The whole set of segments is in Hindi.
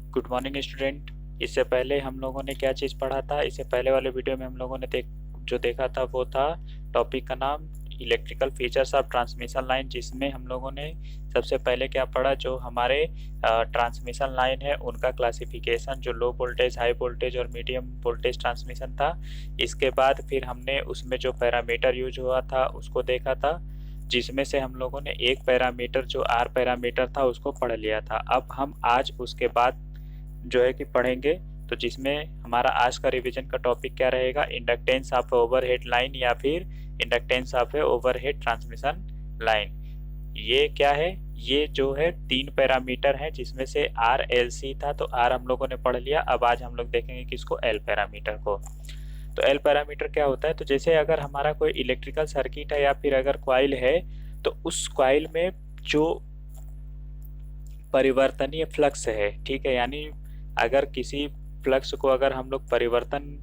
Good morning student. इससे पहले हम लोगों ने क्या चीज़ पढ़ा था? इससे पहले वाले वीडियो में हम लोगों ने जो देखा था वो था टॉपिक का नाम electrical features of transmission line, जिसमें हम लोगों ने सबसे पहले क्या पढ़ा, जो हमारे ट्रांसमिशन लाइन है उनका क्लासिफिकेशन, जो लो वोल्टेज, हाई वोल्टेज और मीडियम वोल्टेज ट्रांसमिशन था। इसके बाद फिर हमने उसमें जो पैरामीटर यूज हुआ था उसको देखा था, जिसमें से हम लोगों ने एक पैरामीटर जो आर पैरामीटर था उसको पढ़ लिया था। अब हम आज उसके बाद जो है कि पढ़ेंगे, तो जिसमें हमारा आज का रिवीजन का टॉपिक क्या रहेगा, इंडक्टेंस ऑफ ओवरहेड लाइन या फिर inductance of A overhead transmission line. ये क्या है? ये जो है 3 पैरामीटर है, जिसमें से आर एल सी था, तो आर हम लोगों ने पढ़ लिया। अब आज हम लोग देखेंगे किसको, एल पैरामीटर को। तो एल पैरामीटर क्या होता है? तो जैसे अगर हमारा कोई इलेक्ट्रिकल सर्किट है या फिर अगर कॉइल है, तो उस कॉइल में जो परिवर्तनीय फ्लक्स है, ठीक है, यानी अगर किसी फ्लक्स को अगर हम लोग परिवर्तन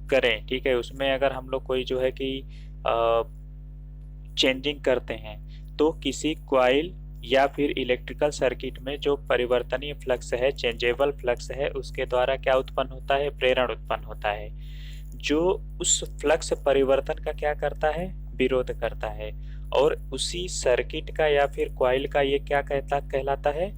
करें, ठीक है, उसमें अगर हम लोग कोई जो है कि चेंजिंग करते हैं, तो किसी कॉइल या फिर इलेक्ट्रिकल सर्किट में जो परिवर्तनीय फ्लक्स है, चेंजेबल फ्लक्स है, उसके द्वारा क्या उत्पन्न होता है? प्रेरण उत्पन्न होता है, जो उस फ्लक्स परिवर्तन का क्या करता है? विरोध करता है। और उसी सर्किट का या फिर कॉइल का ये क्या कहलाता है?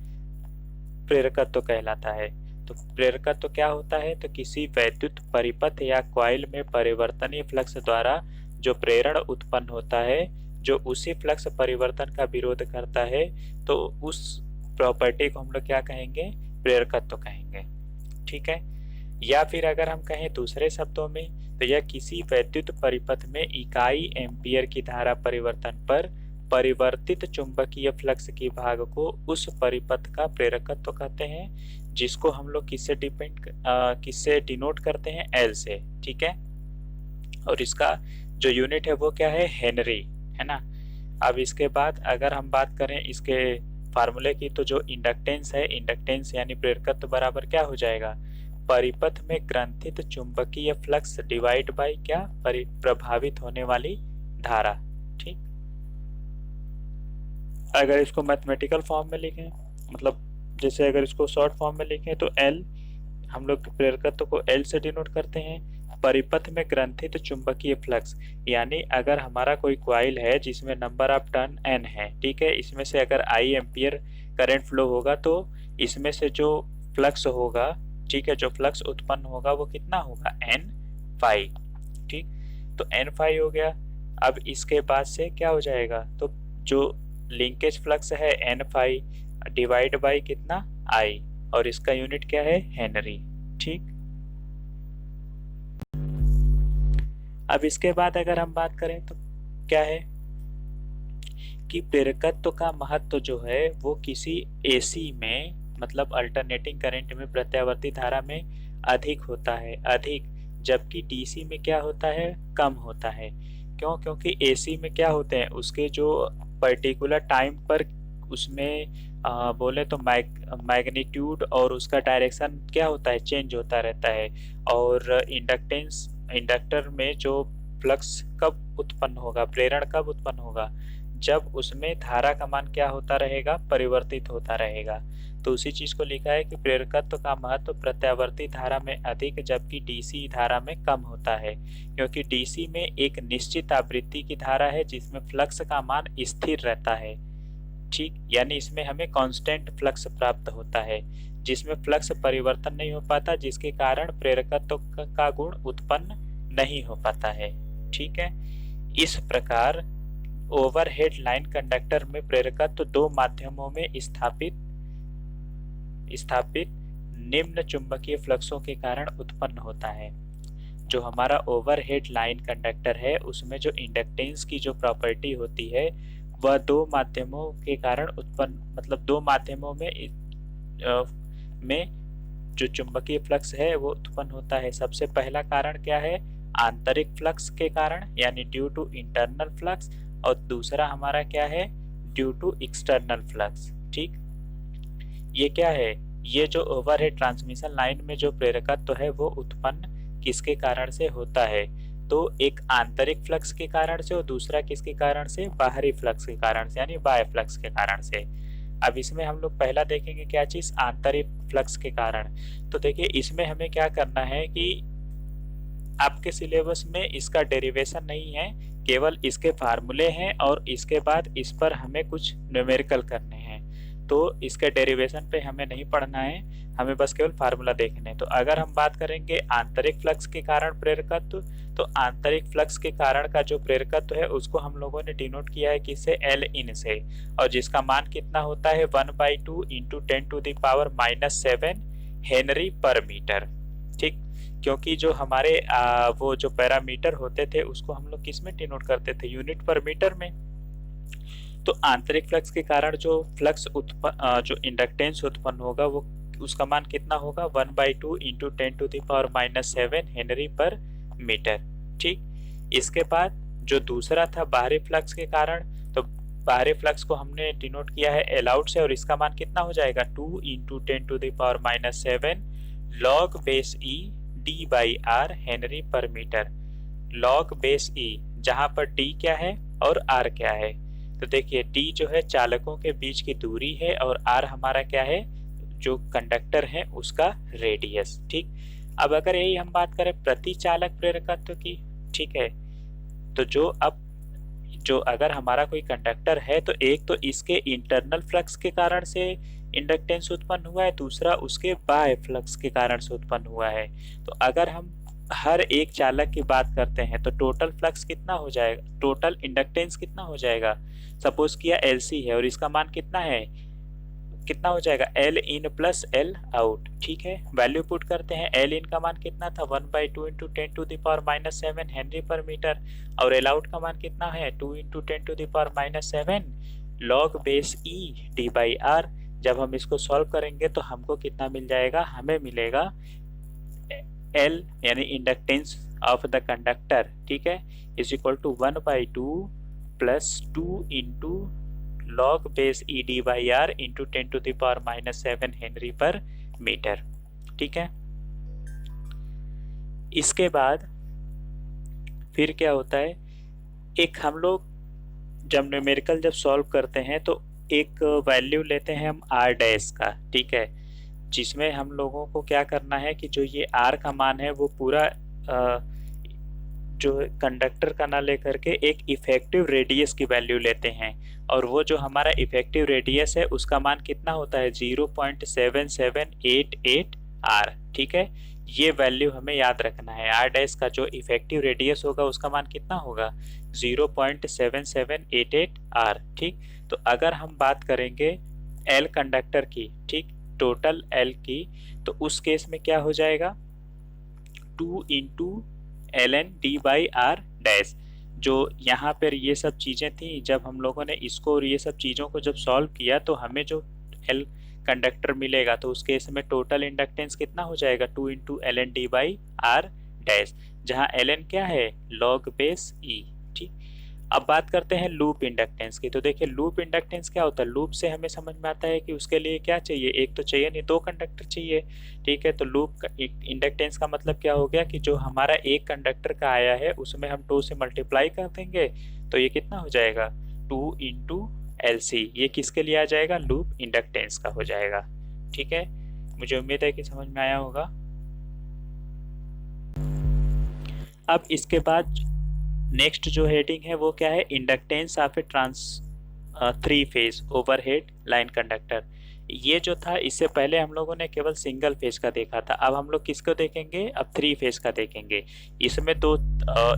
प्रेरकत्व कहलाता है। तो प्रेरकत्व क्या होता है? तो किसी वैद्युत परिपथ या कॉइल में परिवर्तनीय फ्लक्स द्वारा जो प्रेरण उत्पन्न होता है, जो उसी फ्लक्स परिवर्तन का विरोध करता है, तो उस प्रॉपर्टी को हम लोग क्या कहेंगे? प्रेरकत्व कहेंगे, ठीक है। या फिर अगर हम कहें दूसरे शब्दों में, तो यह किसी वैद्युत परिपथ में इकाई एम्पियर की धारा परिवर्तन पर परिवर्तित चुंबकीय फ्लक्स की भाग को उस परिपथ का प्रेरकत्व कहते हैं, जिसको हम लोग किससे डिनोट करते हैं? एल से, ठीक है। और इसका जो यूनिट है वो क्या है? हेनरी, है ना। अब इसके बाद अगर हम बात करें इसके फार्मूले की, तो जो इंडक्टेंस है, इंडक्टेंस यानी प्रेरकत्व बराबर क्या हो जाएगा? परिपथ में ग्रंथित चुंबकीय फ्लक्स डिवाइड बाय क्या? प्रभावित होने वाली धारा, ठीक। अगर इसको मैथमेटिकल फॉर्म में लिखें, मतलब जैसे अगर इसको शॉर्ट फॉर्म में लिखें, तो एल, हम लोग प्रेरकत्व को एल से डिनोट करते हैं। परिपथ में ग्रंथित चुंबकीय फ्लक्स, यानी अगर हमारा कोई कॉइल है जिसमें नंबर ऑफ टर्न एन है, ठीक है, इसमें से अगर आई एम्पियर करंट फ्लो होगा, तो इसमें से जो फ्लक्स होगा, ठीक है, जो फ्लक्स उत्पन्न होगा वो कितना होगा? एन फाई, ठीक। तो एन फाई हो गया। अब इसके बाद से क्या हो जाएगा? तो जो लिंकेज फ्लक्स है एन फाई डिवाइड बाई कितना? आई, और इसका यूनिट क्या है? हेनरी, ठीक। अब इसके बाद अगर हम बात करें तो क्या है कि प्रेरकत्व का महत्व जो है वो किसी एसी में, मतलब अल्टरनेटिंग करंट में, प्रत्यावर्ती धारा में अधिक होता है, अधिक, जबकि डीसी में क्या होता है? कम होता है। क्यों? क्योंकि एसी में क्या होते हैं, उसके जो पर्टिकुलर टाइम पर उसमें बोले तो मैग्नीट्यूड और उसका डायरेक्शन क्या होता है? चेंज होता रहता है। और इंडक्टर में जो फ्लक्स कब उत्पन्न होगा, प्रेरण कब उत्पन्न होगा? जब उसमें धारा का मान क्या होता रहेगा? परिवर्तित होता रहेगा। तो उसी चीज को लिखा है कि प्रेरकत्व का महत्व प्रत्यावर्ती धारा में अधिक, जबकि डीसी धारा में कम होता है, क्योंकि डीसी में एक निश्चित आवृत्ति की धारा है जिसमें फ्लक्स का मान स्थिर रहता है, ठीक, यानी इसमें हमें कांस्टेंट फ्लक्स प्राप्त होता है, जिसमें फ्लक्स परिवर्तन नहीं हो पाता, जिसके कारण प्रेरकत्व का गुण उत्पन्न नहीं हो पाता है, ठीक है। इस प्रकार ओवरहेड लाइन कंडक्टर में प्रेरकत्व दो माध्यमों में स्थापित निम्न चुंबकीय फ्लक्सों के कारण उत्पन्न होता है। जो हमारा ओवरहेड लाइन कंडक्टर है उसमें जो इंडक्टेंस की जो प्रॉपर्टी होती है वह दो माध्यमों के कारण उत्पन्न, मतलब दो माध्यमों में जो चुंबकीय फ्लक्स है वो उत्पन्न होता है। सबसे पहला कारण क्या है? आंतरिक फ्लक्स के कारण, यानी ड्यू टू इंटरनल फ्लक्स, और दूसरा हमारा क्या है? ड्यू टू एक्सटर्नल फ्लक्स, ठीक। ये क्या है? ये जो ओवरहेड ट्रांसमिशन लाइन में जो प्रेरकत्व है वो उत्पन्न किसके कारण से होता है? तो एक आंतरिक फ्लक्स के कारण से और दूसरा किसके कारण से? बाहरी फ्लक्स के कारण से, यानी बाह्य फ्लक्स के कारण से। अब इसमें हम लोग पहला देखेंगे क्या चीज, आंतरिक फ्लक्स के कारण। तो देखिए इसमें हमें क्या करना है कि आपके सिलेबस में इसका डेरिवेशन नहीं है, केवल इसके फार्मूले हैं और इसके बाद इस पर हमें कुछ न्यूमेरिकल करने हैं। तो इसके डेरिवेशन पे हमें नहीं पढ़ना है, हमें बस केवल फार्मूला देखने हैं। तो अगर हम बात करेंगे आंतरिक फ्लक्स के कारण प्रेरकत्व, तो आंतरिक फ्लक्स के कारण का जो प्रेरकत्व है उसको हम लोगों ने डिनोट किया है किससे, एल इन से, और जिसका मान कितना होता है 1/2 इंटू 10⁻⁻7 हेनरी पर मीटर। ठीक, क्योंकि जो हमारे वो जो पैरामीटर होते थे उसको हम लोग किस में डिनोट करते थे, यूनिट पर मीटर में। तो आंतरिक फ्लक्स के कारण जो फ्लक्स जो इंडक्टेंस उत्पन्न होगा वो उसका मान कितना होगा 1/2 इंटू 10⁻⁻7 हेनरी पर मीटर। ठीक, इसके बाद जो दूसरा था बाहरी फ्लक्स के कारण, तो बाहरी फ्लक्स को हमने डिनोट किया है एल आउट से, और इसका मान कितना हो जाएगा 2 into 10⁻⁻7 log base e D by R henry per metre. Log base e, जहां पर डी क्या है और आर क्या है। तो देखिए डी जो है चालकों के बीच की दूरी है और आर हमारा क्या है, जो कंडक्टर है उसका रेडियस। ठीक, अब अगर यही हम बात करें प्रति चालक प्रेरकत्व की, ठीक है, तो जो अगर हमारा कोई कंडक्टर है तो एक तो इसके इंटरनल फ्लक्स के कारण से इंडक्टेंस उत्पन्न हुआ है, दूसरा उसके बाह्य फ्लक्स के कारण से उत्पन्न हुआ है। तो अगर हम हर एक चालक की बात करते हैं तो टोटल फ्लक्स कितना हो जाएगा, टोटल इंडक्टेंस कितना हो जाएगा। सपोज किया LC है और इसका मान कितना है, कितना हो जाएगा L in plus L out. ठीक है, वैल्यू पुट करते हैं, L इन का मान कितना था 1/2 इंटू 10⁻⁻7 हेनरी पर मीटर, और L आउट का मान कितना है 2 into 10⁻⁷ log base e D by R. जब हम इसको सॉल्व करेंगे तो हमको कितना मिल जाएगा, हमें मिलेगा L यानी इंडक्टेंस ऑफ द कंडक्टर, ठीक है, is equal to 1/2 plus 2 into log base e D by R into 10⁻⁻7 henry per metre. ठीक है, इसके बाद फिर क्या होता है, एक हम लोग जब न्यूमेरिकल जब सॉल्व करते हैं तो एक वैल्यू लेते हैं हम आर डैश का, ठीक है, जिसमें हम लोगों को क्या करना है कि जो ये आर का मान है वो पूरा जो कंडक्टर का ना लेकर के एक इफेक्टिव रेडियस की वैल्यू लेते हैं, और वो जो हमारा इफेक्टिव रेडियस है उसका मान कितना होता है 0.7788 आर। ठीक है, ये वैल्यू हमें याद रखना है, आर डैश का जो इफेक्टिव रेडियस होगा उसका मान कितना होगा 0.7788 आर। ठीक, तो अगर हम बात करेंगे एल कंडक्टर की, ठीक, टोटल एल की, तो उस केस में क्या हो जाएगा 2 into ln D by R dash. जो यहाँ पर ये सब चीज़ें थी, जब हम लोगों ने इसको और ये सब चीज़ों को जब सॉल्व किया तो हमें जो एल कंडक्टर मिलेगा तो उस केस में टोटल इंडक्टेंस कितना हो जाएगा 2 into ln D by R dash, जहाँ ln क्या है लॉग बेस ई। ठीक, अब बात करते हैं लूप इंडक्टेंस की। तो देखिए लूप इंडक्टेंस क्या होता है, लूप से हमें समझ में आता है कि उसके लिए क्या चाहिए, एक तो चाहिए नहीं, दो कंडक्टर चाहिए। ठीक है, तो लूप इंडक्टेंस का मतलब क्या हो गया कि जो हमारा एक कंडक्टर का आया है उसमें हम 2 से मल्टीप्लाई कर देंगे तो ये कितना हो जाएगा 2 इंटू LC, ये किसके लिए आ जाएगा, लूप इंडक्टेंस का हो जाएगा। ठीक है, मुझे उम्मीद है कि समझ में आया होगा। अब इसके बाद नेक्स्ट जो हेडिंग है वो क्या है, inductance of A three phase overhead line conductor. ये जो था इससे पहले हम लोगों ने केवल सिंगल फेज का देखा था, अब हम लोग किसको देखेंगे, अब 3 फेज का देखेंगे। इसमें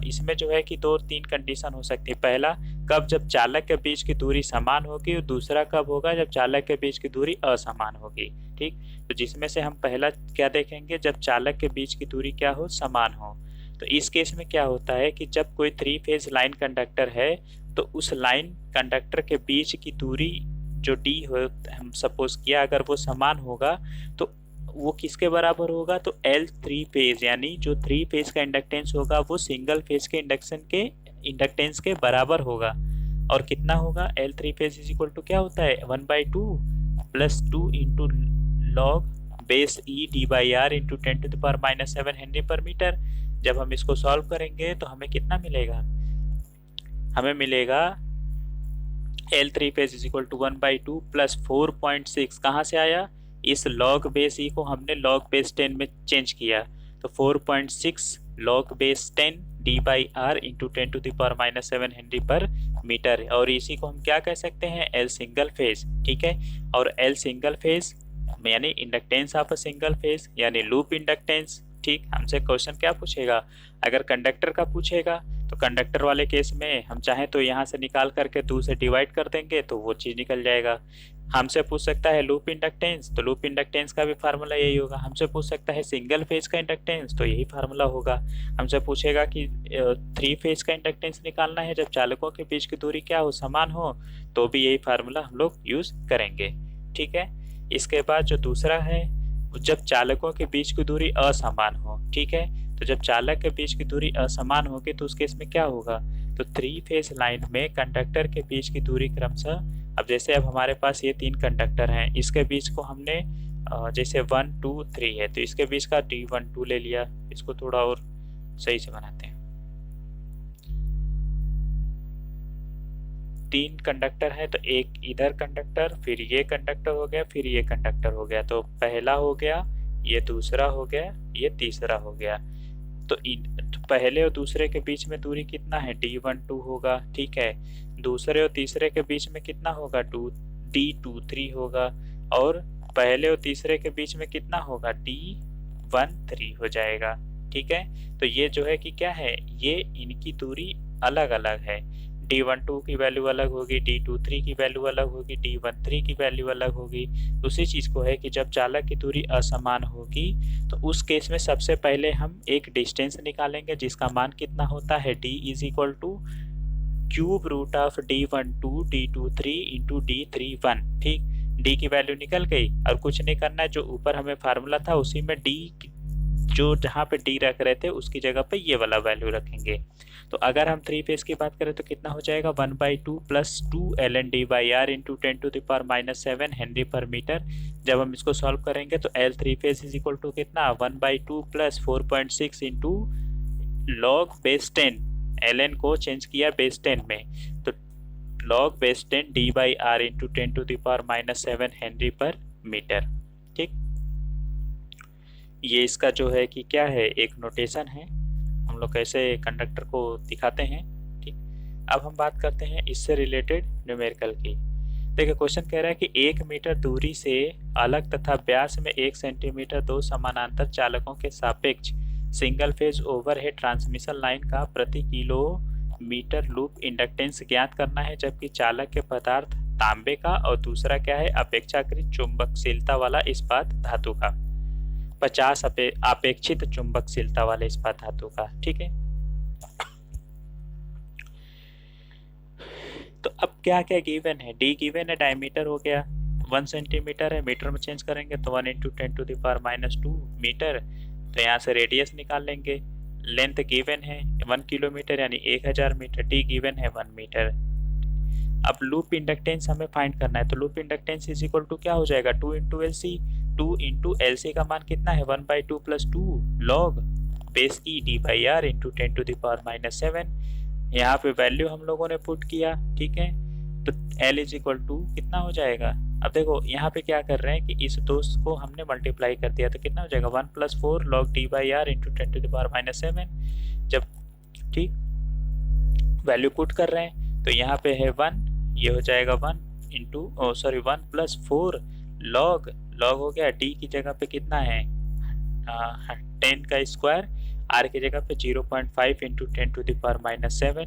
इसमें जो है कि 2-3 कंडीशन हो सकती है। पहला कब, जब चालक के बीच की दूरी समान होगी, और दूसरा कब होगा जब चालक के बीच की दूरी असमान होगी। ठीक, तो जिसमें से हम पहला क्या देखेंगे, जब चालक के बीच की दूरी क्या हो, समान हो। तो इस केस में क्या होता है कि जब कोई 3 फेज लाइन कंडक्टर है तो उस लाइन कंडक्टर के बीच की दूरी जो d हो, हम सपोज किया अगर वो समान होगा तो वो किसके बराबर होगा, तो L3 फेज, यानी जो 3 फेज का इंडक्टेंस होगा वो सिंगल फेज के इंडक्टेंस के बराबर होगा। और कितना होगा, L3 phase is equal to क्या होता है 1/2 plus 2 into log base e D by R into 10⁻⁷ henry per metre. जब हम इसको सॉल्व करेंगे तो हमें कितना मिलेगा, हमें मिलेगा L three phase is equal to 1/2 plus 4.6 कहाँ से आया, इस लॉग बेस ई को हमने लॉग बेस 10 में चेंज किया, तो 4.6 log base 10 D by R into 10⁻⁻7 henry per metre, और इसी को हम क्या कह सकते हैं, एल सिंगल फेज। ठीक है, और एल सिंगल फेज यानी inductance of a single phase यानी लूप इंडक्टेंस। ठीक, हमसे क्वेश्चन क्या पूछेगा, अगर कंडक्टर का पूछेगा तो कंडक्टर वाले केस में हम चाहें तो यहाँ से निकाल करके 2 से डिवाइड कर देंगे तो वो चीज़ निकल जाएगा। हमसे पूछ सकता है लूप इंडक्टेंस, तो लूप इंडक्टेंस का भी फार्मूला यही होगा। हमसे पूछ सकता है सिंगल फेज का इंडक्टेंस, तो यही फार्मूला होगा। हमसे पूछेगा कि 3 फेज का इंडक्टेंस निकालना है जब चालकों के बीच की दूरी क्या हो, समान हो, तो भी यही फार्मूला हम लोग यूज करेंगे। ठीक है, इसके बाद जो दूसरा है, जब चालकों के बीच की दूरी असमान हो। ठीक है, तो जब चालक के बीच की दूरी असमान होगी तो उस केस में क्या होगा, तो 3 फेज लाइन में कंडक्टर के बीच की दूरी क्रमशः, अब जैसे अब हमारे पास ये 3 कंडक्टर हैं, इसके बीच को हमने जैसे 1 2 3 है तो इसके बीच का D12 ले लिया। इसको थोड़ा और सही से बनाते हैं। 3 कंडक्टर है तो एक इधर कंडक्टर, फिर ये कंडक्टर हो गया, फिर ये कंडक्टर हो गया, तो पहला हो गया, ये दूसरा हो गया, ये तीसरा हो गया। तो पहले और दूसरे के बीच में दूरी कितना है, D12 होगा। ठीक है, दूसरे और तीसरे के बीच में कितना होगा, D23 होगा, और पहले और तीसरे के बीच में कितना होगा, D13 हो जाएगा। ठीक है, तो ये जो है कि क्या है, ये इनकी दूरी अलग अलग है। D12 की वैल्यू अलग होगी, D23 की वैल्यू अलग होगी, D13 की वैल्यू अलग होगी। उसी चीज़ को है कि जब चालक की दूरी असमान होगी तो उस केस में सबसे पहले हम एक डिस्टेंस निकालेंगे जिसका मान कितना होता है, D is equal to cube root of D12 D23 into D31। ठीक, D की वैल्यू निकल गई और कुछ नहीं करना है, जो ऊपर हमें फार्मूला था उसी में D जो जहाँ पे D रख रहे थे उसकी जगह पे ये वाला वैल्यू रखेंगे। तो अगर हम 3 फेज की बात करें तो कितना हो जाएगा, 1/2 plus 2 ln d by R into 10⁻⁻7 henry per metre. जब हम इसको सॉल्व करेंगे तो L 3 phase is equal to कितना, 1/2 plus 4.6 into log base 10, ln को चेंज किया बेस 10 में, तो log base 10 d by R into 10⁻⁻7 henry per metre. ठीक, ये इसका जो है कि क्या है, एक नोटेशन है, हम लोग कैसे कंडक्टर को दिखाते हैं। ठीक, अब हम बात करते हैं इससे रिलेटेड न्यूमेरिकल की। देखिए क्वेश्चन कह रहा है कि 1 मीटर दूरी से अलग तथा व्यास में 1 सेंटीमीटर 2 समानांतर चालकों के सापेक्ष single phase overhead transmission line का प्रति किलोमीटर लूप इंडक्टेंस ज्ञात करना है, जबकि चालक के पदार्थ तांबे का और दूसरा क्या है, अपेक्षाकृत चुंबकशीलता वाला इस्पात धातु का, 50 अपेक्षित चुंबकशीलता वाले इस्पात धातु का। ठीक है, तो अब क्या क्या गिवन है, D गिवन है, डायमीटर हो गया 1 सेंटीमीटर है, मीटर में चेंज करेंगे तो 1 इंटू 10⁻⁻2 मीटर, तो यहाँ से रेडियस निकाल लेंगे। लेंथ गिवन है 1 किलोमीटर यानी 1000 मीटर, D गिवन है 1 मीटर। अब लूप इंडक्टेंस हमें फाइंड करना है, तो loop inductance is equal to क्या हो जाएगा, 2 इंटू LC, 2 इंटू LC का मान कितना है, 1/2 plus 2 log base E D by R into 10⁻⁻7। यहाँ पे वैल्यू हम लोगों ने पुट किया। ठीक है, तो L इज इक्वल टू कितना हो जाएगा, अब देखो यहाँ पे क्या कर रहे हैं कि इस दो को हमने मल्टीप्लाई कर दिया तो कितना हो जाएगा, 1 plus 4 log D by R into 10⁻⁻7। जब ठीक वैल्यू पुट कर रहे हैं तो यहाँ पे है 1, ये हो जाएगा 1 इंटू सॉरी 1 प्लस 4 लॉग हो गया, D की जगह पे कितना है 10 का स्क्वायर, R की जगह पे 0.5 इंटू 10⁻⁻7।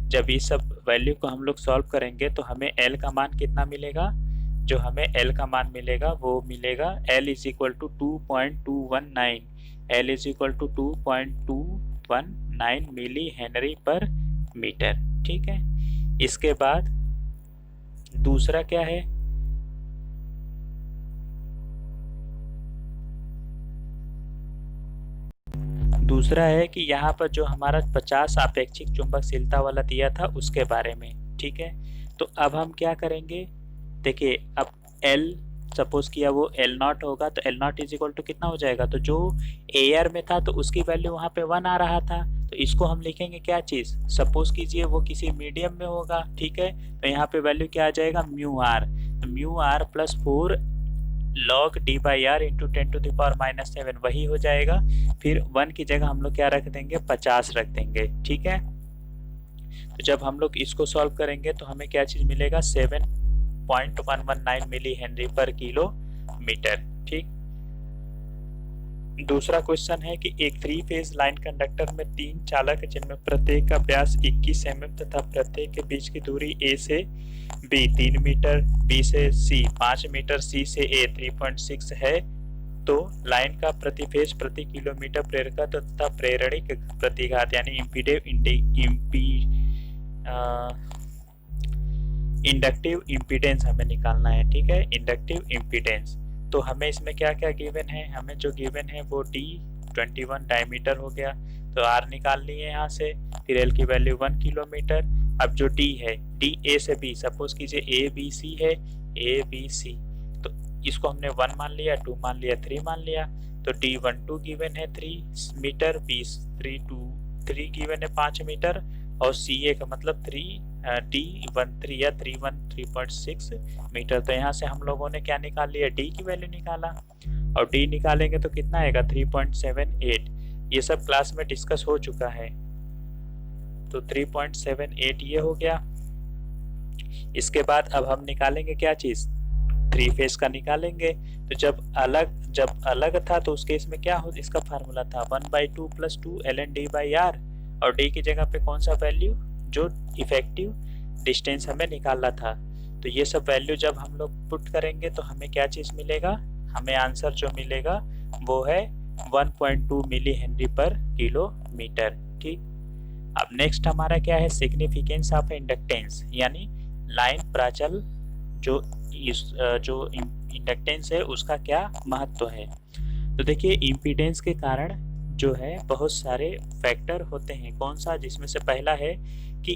जब ये सब वैल्यू को हम लोग सॉल्व करेंगे तो हमें L का मान कितना मिलेगा, जो हमें L का मान मिलेगा वो मिलेगा L is equal to 2.219, L is equal to 2.219 milli henry per metre. ठीक है, इसके बाद दूसरा क्या है, दूसरा है कि यहाँ पर जो हमारा 50 अपेक्षित चुंबकशीलता वाला दिया था उसके बारे में। ठीक है, तो अब हम क्या करेंगे, देखिए अब L सपोज किया वो L0 होगा तो L0 इज इक्वल टू कितना हो जाएगा, तो जो एयर में था तो उसकी वैल्यू वहाँ पे 1 आ रहा था, तो इसको हम लिखेंगे क्या चीज़, सपोज कीजिए वो किसी मीडियम में होगा, ठीक है, तो यहाँ पे वैल्यू क्या आ जाएगा, म्यू आर, तो mu R plus 4 log d by R into 10⁻⁻7 वही हो जाएगा। फिर 1 की जगह हम लोग क्या रख देंगे, 50 रख देंगे, ठीक है। तो जब हम लोग इसको सॉल्व करेंगे तो हमें क्या चीज़ मिलेगा, 7.119 मिली हेनरी पर किलोमीटर, ठीक। दूसरा क्वेश्चन है कि एक 3 फेज लाइन कंडक्टर में 3 चालक जिनमें प्रत्येक का व्यास 21 mm तथा प्रत्येक के बीच की दूरी A से B 3 मीटर, B से C 5 मीटर, C से A 3.6 है, तो लाइन का प्रति फेज प्रति किलोमीटर प्रेरकत्व तथा प्रेरणिक प्रतिघात यानी इंडक्टिव इम्पीडेंस हमें निकालना है, ठीक है, इंडक्टिव इम्पीडेंस। तो हमें इसमें क्या क्या गिवन है, हमें जो गिवन है वो D21 डायमीटर हो गया, तो R निकाल लिए यहाँ से, फिर L की वैल्यू 1 किलोमीटर। अब जो D है, D A से B, सपोज कीजिए ABC है, ABC, तो इसको हमने 1 मान लिया, 2 मान लिया, 3 मान लिया, तो D12 गिवन है 3 मीटर, B3 गिवन है 5 मीटर, और CA का मतलब D13 या 313.6 मीटर। तो यहाँ से हम लोगों ने क्या निकाल लिया, D की वैल्यू निकाला, और D निकालेंगे तो कितना आएगा, 3.78। ये सब क्लास में डिस्कस हो चुका है, तो 3.78 ये हो गया। इसके बाद अब हम निकालेंगे क्या चीज़, 3 फेज का निकालेंगे। तो जब अलग था तो उस केस में क्या हो, इसका फार्मूला था 1/2 + 2 ln D बाई आर, और D की जगह पे कौन सा वैल्यू, जो इफेक्टिव डिस्टेंस हमें निकालना था। तो ये सब वैल्यू जब हम लोग पुट करेंगे तो हमें क्या चीज़ मिलेगा, हमें आंसर जो मिलेगा वो है 1.2 मिली हेनरी पर किलोमीटर, ठीक। अब नेक्स्ट हमारा क्या है, सिग्निफिकेंस ऑफ इंडक्टेंस, यानी लाइन प्राचल जो इंडक्टेंस है उसका क्या महत्व है। तो देखिए इम्पीडेंस के कारण जो है बहुत सारे फैक्टर होते हैं, कौन सा, जिसमें से पहला है कि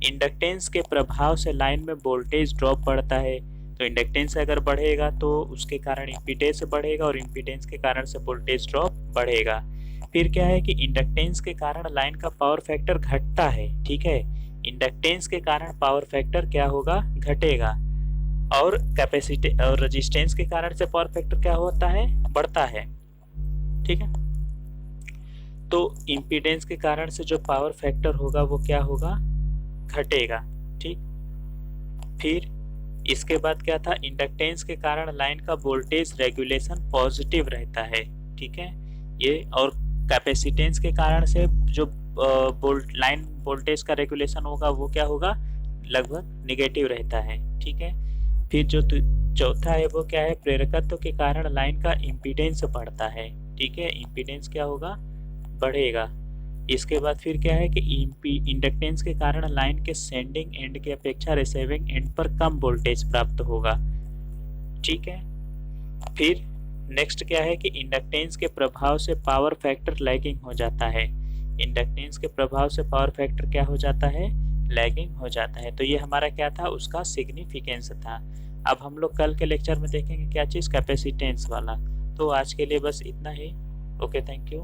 इंडक्टेंस के प्रभाव से लाइन में वोल्टेज ड्रॉप बढ़ता है। तो इंडक्टेंस अगर बढ़ेगा तो उसके कारण इम्पीडेंस बढ़ेगा, और इम्पीडेंस के कारण से वोल्टेज ड्रॉप बढ़ेगा। फिर क्या है कि इंडक्टेंस के कारण लाइन का पावर फैक्टर घटता है, ठीक है, इंडक्टेंस के कारण पावर फैक्टर क्या होगा, घटेगा, और कैपेसिटी और रेजिस्टेंस के कारण से पावर फैक्टर क्या होता है, बढ़ता है, ठीक है। तो इम्पीडेंस के कारण से जो पावर फैक्टर होगा वो क्या होगा, घटेगा, ठीक। फिर इसके बाद क्या था, इंडक्टेंस के कारण लाइन का वोल्टेज रेगुलेशन पॉजिटिव रहता है, ठीक है ये, और कैपेसिटेंस के कारण से जो लाइन वोल्टेज का रेगुलेशन होगा वो क्या होगा, लगभग निगेटिव रहता है, ठीक है। फिर जो चौथा है वो क्या है, प्रेरकत्व के कारण लाइन का इम्पीडेंस बढ़ता है, ठीक है, इम्पीडेंस क्या होगा, बढ़ेगा। इसके बाद फिर क्या है कि इंडक्टेंस के कारण लाइन के सेंडिंग एंड की अपेक्षा रिसीविंग एंड पर कम वोल्टेज प्राप्त होगा, ठीक है। फिर नेक्स्ट क्या है कि इंडक्टेंस के प्रभाव से पावर फैक्टर लैगिंग हो जाता है, इंडक्टेंस के प्रभाव से पावर फैक्टर क्या हो जाता है, लैगिंग हो जाता है। तो ये हमारा क्या था, उसका सिग्निफिकेंस था। अब हम लोग कल के लेक्चर में देखेंगे क्या चीज़, कैपेसिटेंस वाला। तो आज के लिए बस इतना ही, ओके, थैंक यू।